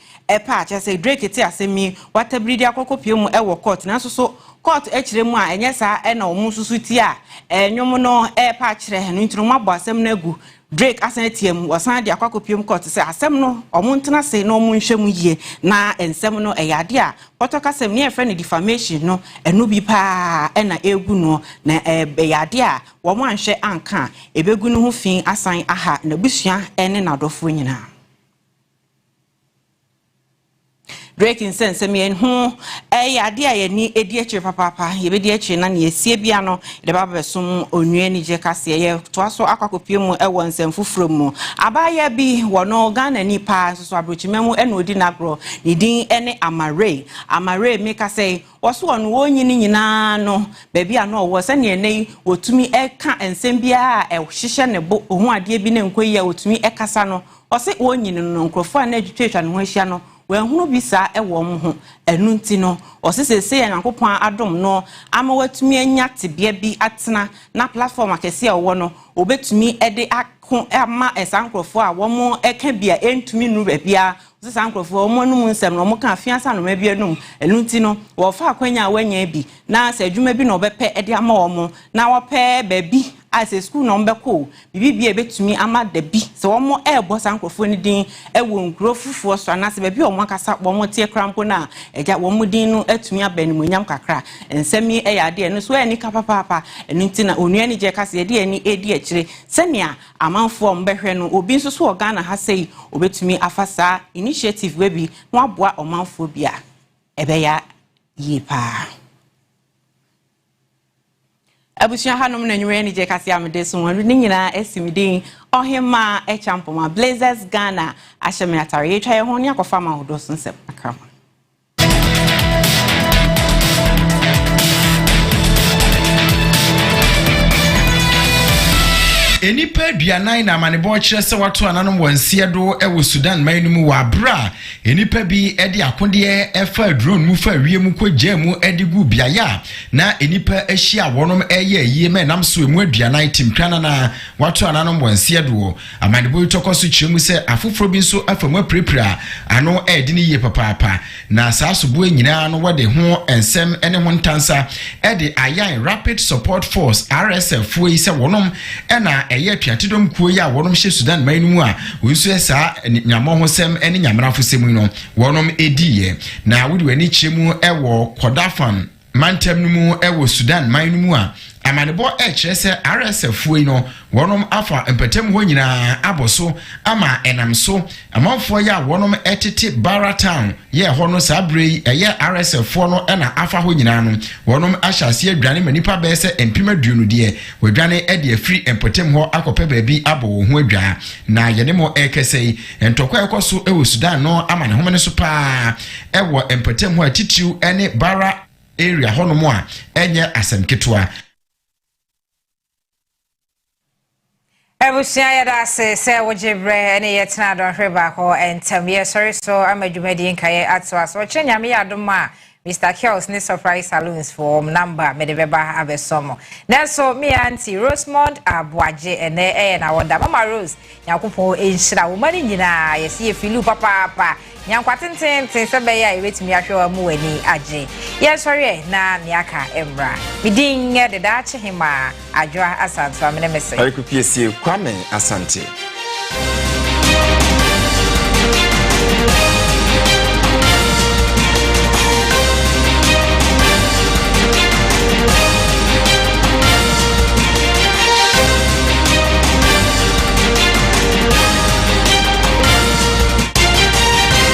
pa che se Drake ti asemi watabiri dia kokopie mu e wo court na so court ekire mu a enye sa na omu susu ti a enwom no pa kire no ntino mabo asem na gu Drake asan tiem wasan de akwakopiem court se asem no omuntena se no mu nhwemu yie na ensem no eyade a potokasem ne efre ne defamation no enu bi pa na egu no na eyade a wo mo anhwe anka ebegu no ho fin asan aha na busua ene na dofo nyina Drake insense me hu yade a ye ni edi echi papa ye be di echi na ne esie bia no de ba besum onue ni je kase ye to so akwakopie mu e wonsem fufuro mu abaya bi wono Ghana ni pa so abrochimemu e no odi nagro ni din ene amare me kase woso wono wonyini nyina no ba bia no wo se ne nei wotumi e ka ensem bia e hihye ne bo ohu ade bi ne nkoyi ya wotumi e kasa no o se wonyini no nkrofo na adwetwa no ho ahia no wenhunu bisa ewo ho enu nti no osesese yankopon adom no ama watumi anya tebia bi atena na platform akese ewo no obetumi ede akon ama esankrofo a wo mo eka bia entumi nu bia osesankrofo wo mo nu nsem no mo ka afiansa no mabia num enu nti no wo fa akwanya wanya bi na se adwuma bi no obepe ede ama wo mo na wo pe ba bi as a school no mbeko bibi betumi ama da bi se wo mo ebo sankrofo ni din ewo nkrofufo so na se ba bi o mo akasa wo mo tie krampo na eja wo mo din no atumi abanimonyam kakra ensemi eyade eno so ani kapapapa enu ntina onua ni je kase ede ani edi akire senia amanfo mbehwe no obi nso so Ghana ha sei obetumi afasa initiative we bi no aboa omanfo bia ebeya yipa abusia hanom na nwere ni je kase amede so won ni nyina esimidin ohima echampoma Blazers Ghana ahyeme atare etwa ye ho ne akofa ma hodo so nsem akra Enipa duanan na amanebo kire se wato ananom wansie do ewo Sudan manumu wa bra enipa bi ede akode efa drone mu fa wiem kogya mu edigu biaya na enipa ahia wonom eye yie me nam so emu aduanan timtwana na wato ananom wansie do amanebo tokoso kiremu se afoforo bi nso afamu aprepra ano edi ni yie papa na saasubo nyina no wode ho ensem ene ho ntansa ede ayan Rapid Support Force RSF we se wonom ena eye tuatidom kuo ya wonom hye Sudan manumu a wonsu esa nyamo hosem ene nyamrafo semu no wonom ediye na wodi wani kyemu ewo Kodafan mantem numu ewo Sudan manumu a amanebo kire RSF we no wonom afa empatem ho nyina aboso ama enamso amanfo ya wonom etete Baratown ye ho no sabrei eye RSF no na afa ho nyina no wonom ahyase adwane manipa be se empima duonu de wadwane ede afri empatem ho akope baabi abo ho adwa na yene mo ekesei entokwa ekoso ewo Sudan no ama ne homene so pa ewo empatem ho atitiu ene bara area ho no mo a enye asemketwa Ebusia yada se wojebre ene yetna don hweba ko entem ye sorry so amadwumadi nkaye atwa so chenya me yadoma Mr. Kells ni surprise saloons for number medebeba abesomo so me auntie Rosemond Abwaje ene na woda Mama Rose nyakopo enhira wo mani nyina yesi efilu papa nyankwatenten sebe ya ebetimi ahwe mu wani age ye sorry na niaka embra midin de da chehima adwa asanto amene message ayikupiesi Kwame Asante